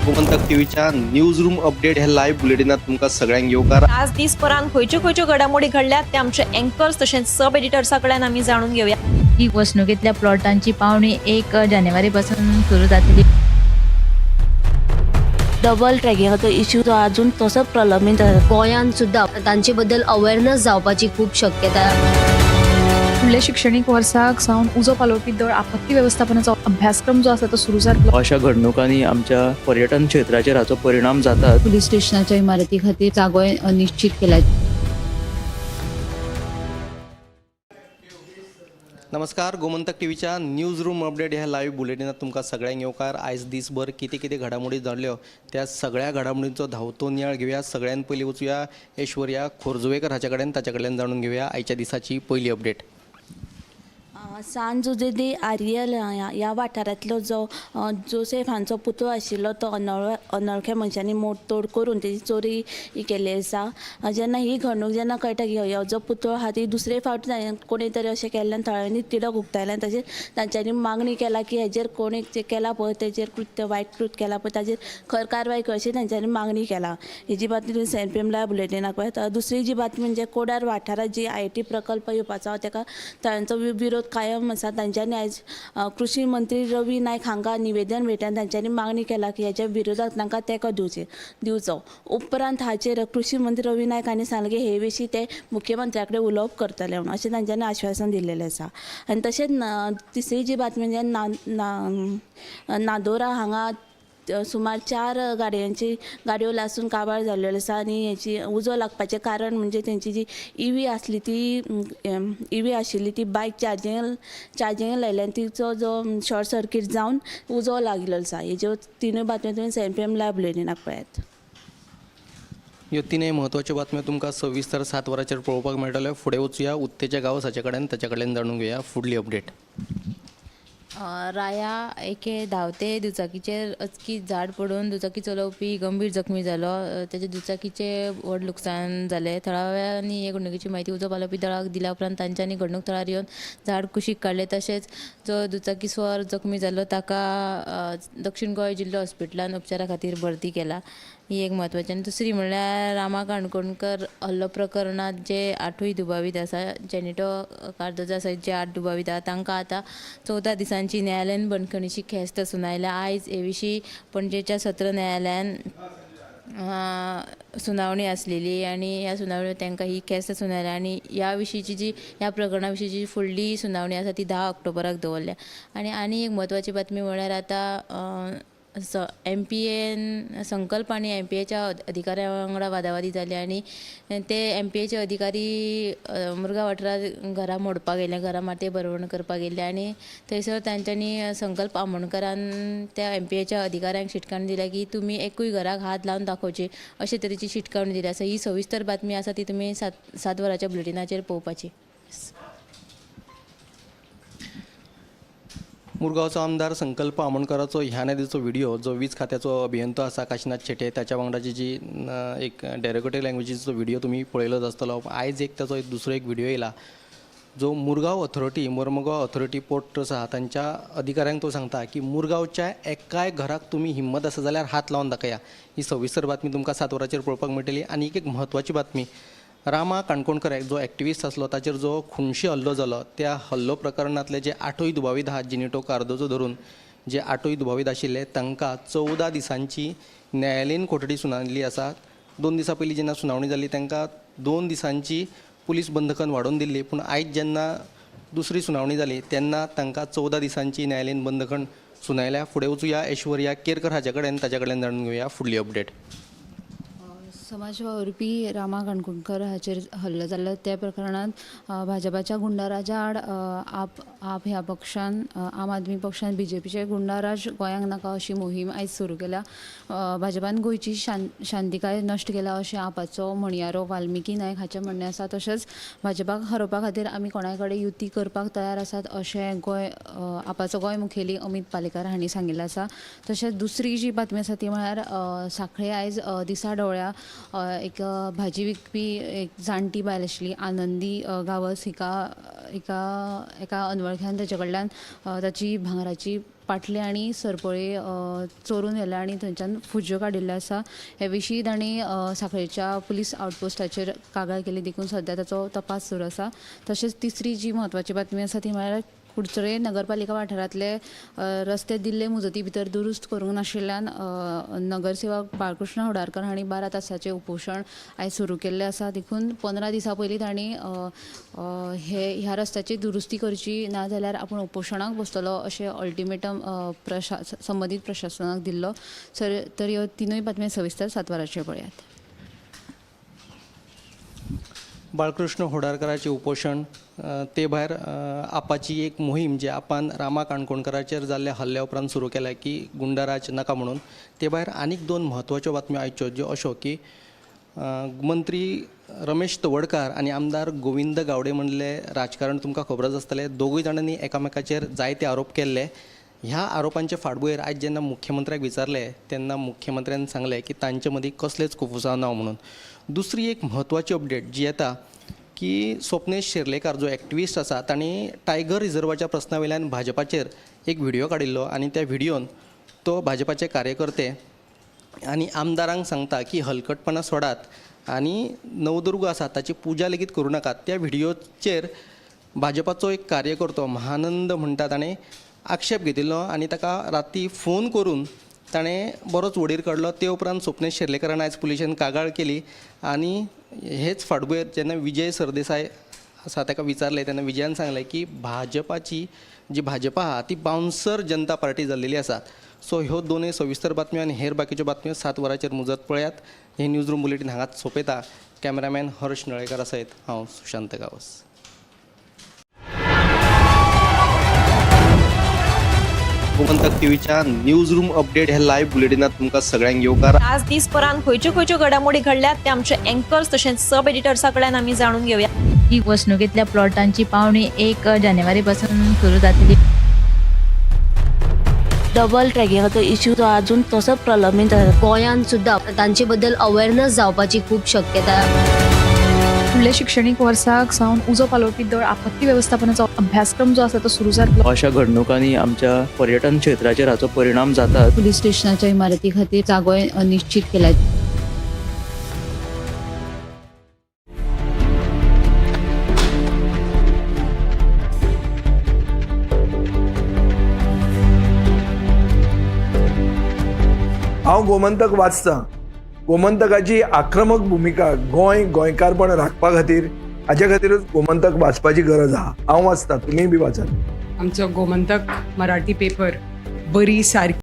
गोमंतक टीव्हीच्या news room update ह्या live बुलेटिनात तुमका सगळ्यांक येवकार. आज दिसपरान खंयच्यो घडामोडी घडल्यात ते आमचे अँकर्स तशेंच सब एडिटर्सा कडल्यान आमी जाणून घेवया. ही वसणुकीतल्या प्लॉटांची पावणी 1 जानेवारीपासून सुरू जातली. डबल ट्रॅकिंगाचो इश्यू जो अजून तसोच प्रलंबीत आसा. गोंयांत सुद्दां तांचे बद्दल अवेअरनेस जावपाची खूब शक्यता. फुडल्या शिक्षणीक वर्साक सावन उजो पालोवपी दळ आपत्ती वेवस्थापनाचो अभ्यासक्रम जो आसा तो सुरू जातलो. अशा घडणुकांनी आमच्या पर्यटन क्षेत्राचेर हाचो परिणाम जाता. पोलीस स्टेशनाच्या इमारती खातीर जागो निश्चित केला. नमस्कार, गोमंतक टीव्हीच्या न्यूज रूम अपडेट ह्या लाईव्ह बुलेटिनात तुमका सगळ्यांक येवकार. आयज दिसभर कितें घडामोडी जाल्ल्यो त्या सगळ्या घडामोडींचो धांवतो नियाळ घेवया. सगळ्यात पयलीं वचूया ऐश्वर्या खोर्जवेकर हाच्या कडेन, ताच्या कडल्यान जाणून घेवया आयच्या दिसाची पयली अपडेट. सांज उजेदी आर्यल ह्या वाठारांतलो जो जोसेफ हांचो पुतळो आशिल्लो तो अनवळख्या मनशांनी मोडतोड करून तेजी चोरी केल्ली आसा. जेन्ना ही घडणूक जेन्ना कळटा की हो जो पुतळो आहा ती दुसरे फावट कोणी तरी अशें केल्ल्यान थळाव्यांनी तिडक उक्तायल्यान तशेंच तांच्यांनी मागणी केला की हेजेर कोणी जे केला पळय तेजेर कृत्य वायट कृत्य केला पळय ताजेर खर कारवाय करची तांच्यांनी मागणी केला. ही जी बातमी तुमी सेंट पी एम लायव्ह बुलेटिनाक पळयता. दुसरी जी बातमी म्हणजे कोडार वाठारात जी IIT प्रकल्प येवपाचो ताका तांचो विरोध कायम आसा. तांच्यांनी आयज कृषी मंत्री रवी नायक हांकां निवेदन मेळटान तांच्यांनी मागणी केला की हेच्या विरोधात तांकां तेंको दिवचो. उपरांत हाचेर कृषी मंत्री रवी नायक हांणी सांगलें की हे विशीं ते मुख्यमंत्र्या कडेन उलोवप करतले म्हणून अशें तांच्यांनी आश्वासन दिल्लेलें आसा. आनी तशेंच तिसरी जी बातमी म्हणजे नादोरा हांगा सुमार 4 गाडयो लासून काबार जाल्ल्यो आसा. आनी हेची उजो लागपाचें कारण म्हणजे तेंची जी EV आसली ती EV आशिल्ली ती बायक चार्जिंग लायल्यान तिचो जो शॉर्ट सर्कीट जावन उजो लागिल्लो आसा. हेज्यो तिनूय बातम्यो तुमी सेंट पी एम लायव्ह बुलेटिनाक पळयात. ह्यो तिनूय म्हत्वाच्यो बातम्यो तुमकां सविस्तर 7 वरांचेर पळोवपाक मेळटल्यो. फुडें वचूया उत्तेच्या गांवस हाचे कडेन, ताच्या कडल्यान जाणून घेवया फुडली अपडेट. राया एके धांवते दुचाकीचेर अचकीत झाड पडून दुचाकी चलोवपी गंभीर जखमी जालो. तेचे दुचाकीचे व्हड लुकसाण जालें. थळाव्यांनी हे घडणुकेची म्हायती उजो पालोवपी दळाक दिल्या उपरांत तांच्यांनी घडणूक थळार येवन झाड कुशीक काडले. तशेंच जो दुचाकी स्वार जखमी जालो ताका दक्षिण गोंय जिल्लो हॉस्पिटलांत उपचारा खातीर भरती केला. ही एक म्हत्वाची. आनी दुसरी म्हणल्यार रामा काणकोणकर हल्लो प्रकरणात जे 8 दुबावीत आसा, जेनिटो कार्दोजा सयत जे 8 दुबावीत आसा तांकां आतां 14 दिसांची न्यायालयीन बंदखणीची ख्यास्त सुनायल्या. आयज हे विशीं पणजेच्या सत्र न्यायालयान सुनावणी आसलेली आनी ह्या सुनावणेंत तांकां ही ख्यास्त सुनायल्या. आनी ह्या विशींची ह्या प्रकरणा विशींची फुडली सुनावणी आसा ती 10 ऑक्टोबराक दवरल्या. आनी एक म्हत्वाची बातमी म्हळ्यार आतां MPAन संकल्प आनी MPAच्या अधिकाऱ्यां वांगडा वादावादी जाली आनी ते MPAचे अधिकारी मुरगांव वाठारांत घरां मोडपाक गेले, घरां मातये भरवण करपाक गेले आनी थंयसर तांच्यांनी संकल्प आमोणकरान त्या MPAच्या अधिकाऱ्यांक शिटकावणी दिल्या की तुमी एकूय घराक हात लावन दाखोवचे अशे तरेची शिटकावणी दिली आसा. ही सविस्तर बातमी आसा ती तुमी 7 वरांच्या बुलेटिनाचेर पळोवपाची. मुरगांवचो आमदार संकल्प आमोणकराचो ह्या नदीचो व्हिडिओ जो वीज खात्याचो अभियंतो आसा काशीनाथ शेटे ताच्या वांगडाची जी एक डेरोगेटिव्ह लँग्वेजीचो व्हिडिओ तुमी पळयलोच आसतलो. आयज ताचो दुसरो एक व्हिडिओ येयला जो Murgaon authority Mormugao authority port trust आहा तांच्या अधिकाऱ्यांक तो सांगता की मुरगांवच्या एकाय घराक तुमी हिम्मत आसा जाल्यार हात लावन दाखया. ही सविस्तर बातमी तुमकां 7 वरांचेर पळोवपाक मेळटली. आनी एक म्हत्वाची बातमी, रामा काणकोणकर जो एक्टिविस्ट आसलो ताचेर जो खुनशी हल्लो जालो त्या हल्लो प्रकरणांतले जे 8 दुबावीत आहात जिनिटो कार्दोजो धरून जे 8 दुबावीत आशिल्ले तांकां 14 दिसांची न्यायालयीन कोठडी सुनायल्ली आसा. 2 दिसां पयलीं जेन्ना सुनावणी जाल्ली तांकां 2 दिसांची पुलीस बंदखण वाडोवन दिल्ली, पूण आयज जेन्ना दुसरी सुनावणी जाली तेन्ना तांकां 14 दिसांची न्यायालयीन बंदखण सुनायल्या. फुडें वचूया ऐश्वर्या केरकर हाचे कडेन, ताच्या कडल्यान जाणून घेवया फुडली अपडेट. समाज वावुरपी रामा काणकोणकर हाचेर हल्लो जाल्लो त्या प्रकरणांत भाजपाच्या गुंडाराजा आड आप ह्या पक्षान आम आदमी पक्षान BJPचे गुंडाराज गोंयांक नाका अशी मोहीम आयज सुरू केल्या. भाजपान गोंयची शांतिकाय नश्ट केला अशें आपाचो म्हणयारो वाल्मिकी नायक हाचें म्हणणें आसा. तशेंच भाजपाक हरोवपा खातीर आमी कोणाय कडेन युती करपाक तयार आसात अशें आपाचो गोंय मुखेली अमित पालेकार हांणी सांगिल्लें आसा. तशेंच दुसरी जी बातमी आसा ती म्हळ्यार सांखळे आयज दिसा ढवळ्या एक भाजी विकपी एक जाणटी बायल आशिल्ली आनंदी गावस एका अनवळख्यान ताचे कडल्यान ताची भांगराची पाटली आनी सरपळी चोरून व्हेल्या आनी थंयच्यान फुज्यो काडिल्ल्यो आसा. हे विशीं तांणी सांखळेच्या पुलीस आउटपोस्टाचेर कागाळ केली, देखून सध्या ताचो तपास सुरू आसा. तशेंच तिसरी जी म्हत्वाची बातमी आसा ती म्हळ्यार कुडचरे नगरपालिका वाठारांतले रस्ते दिल्ले मुजती भितर दुरुस्त करूंक नाशिल्ल्यान नगरसेवक बाळकृष्ण होडारकर हांणी 12 तासाचें उपोशण आयज सुरू केल्लें आसा. देखून 15 दिसां पयलीं तांणी ह्या रस्त्याची दुरुस्ती करची ना जाल्यार आपूण उपोशणाक बसतलो अशें अल्टिमेटम संबंदीत प्रशासनाक दिल्लो. तर ह्यो तिनूय बातम्यो सविस्तर सातवाराचेर पळयात. बाळकृष्ण होडारकराचें उपोशण ते भायर आपाची एक मोहीम जी आपान रामा काणकोणकराचेर जाल्ल्या हल्ल्या उपरांत सुरू केल्या की गुंडाराज नाका म्हणून. ते भायर आनीक 2 म्हत्वाच्यो बातम्यो आयच्यो ज्यो अश्यो की मंत्री रमेश तवडकार आनी आमदार गोविंद गावडे म्हणले राजकारण तुमकां खबरच आसतलें. दोगूय जाणांनी एकामेकाचेर जायते आरोप केल्ले. ह्या आरोपांचे फाटभुंयेर आयज जेन्ना मुख्यमंत्र्याक विचारले तेन्ना मुख्यमंत्र्यान सांगलें की तांचे मदीं कसलेच कुफुसांव ना म्हणून. दुसरी एक म्हत्वाची अपडेट जी येता की स्वप्नेश शेर्लेकार जो एक्टिविस्ट आसा तांणी टायगर रिझर्वाच्या प्रस्ना वयल्यान भाजपाचेर एक व्हिडिओ काडिल्लो आनी त्या व्हिडिओन तो भाजपाचे कार्यकर्ते आनी आमदारांक सांगता की हलकटपणां सोडात आनी नवदुर्ग आसा ताची पुजा लेगीत करूं नाकात. त्या व्हिडिओचेर भाजपाचो एक कार्यकर्तो महानंद म्हणटा ताणें आक्षेप घेतिल्लो आनी ताका राती फोन करून ताणें बरोच वडीर काडलो. ते उपरांत स्वप्नेश शेर्लेकारान आयज पुलिशेन कागाळ केली आनी हेच फाटभुंयेर जेन्ना विजय सरदेसाय आसा ताका विचारलें तेन्ना विजयान सांगलें की भाजपाची जी भाजपा आहा ती बावन्सर जनता पार्टी जाल्लेली आसा. सो ह्यो दोनूय सविस्तर बातम्यो आनी हेर बाकीच्यो बातम्यो 7 वरांचेर मुजत पळयात. हे न्यूज रूम बुलेटीन हांगाच सोंपयता. कॅमेरामॅन हर्ष नळेकार सयत हांव सुशांत गावस. गोमंतक टीव्हीच्या न्यूज रूम अपडेट ह्या लायव्ह बुलेटिनात तुमकां सगळ्यांक येवकार. आज दिसभरात खंयच्यो घडामोडी घडल्यात ते आमचे एंकर्स तशेंच सब एडिटर्सा कडल्यान आमी जाणून घेवया. ही वसणुकेतल्या प्लॉटांची पावणी 1 जानेवारी पासून सुरू जातली. डबल ट्रॅकिंगाचो इश्यू जो अजून तसोच प्रलंबीत आसा. गोंयांत सुद्दां तांचे बद्दल अवेअरनेस जावपाची खूब शक्यता. फुडल्या शिक्षणीक वर्साक सावन उजो पालोवपी दळ आपत्ती वेवस्थापनाचो अभ्यासक्रम जो आसा तो सुरू जातलो. अशा घडणुकांनी आमच्या पर्यटन क्षेत्राचेर हाचो परिणाम जाता. पुलीस स्टेशनाच्या इमारती खातीर जागोय निश्चित केल्यात. हांव गोमंतक वाचतां. गोमंतकाची आक्रमक भुमिका गोंयकारपण राखपा खातीर हाचे खातीरच गोमंतक वाचपाची गरज आहा. हांव वाचतां, तुमीय बी वाचात. आमचो गोमंतक मराठी पेपर बरी सारकी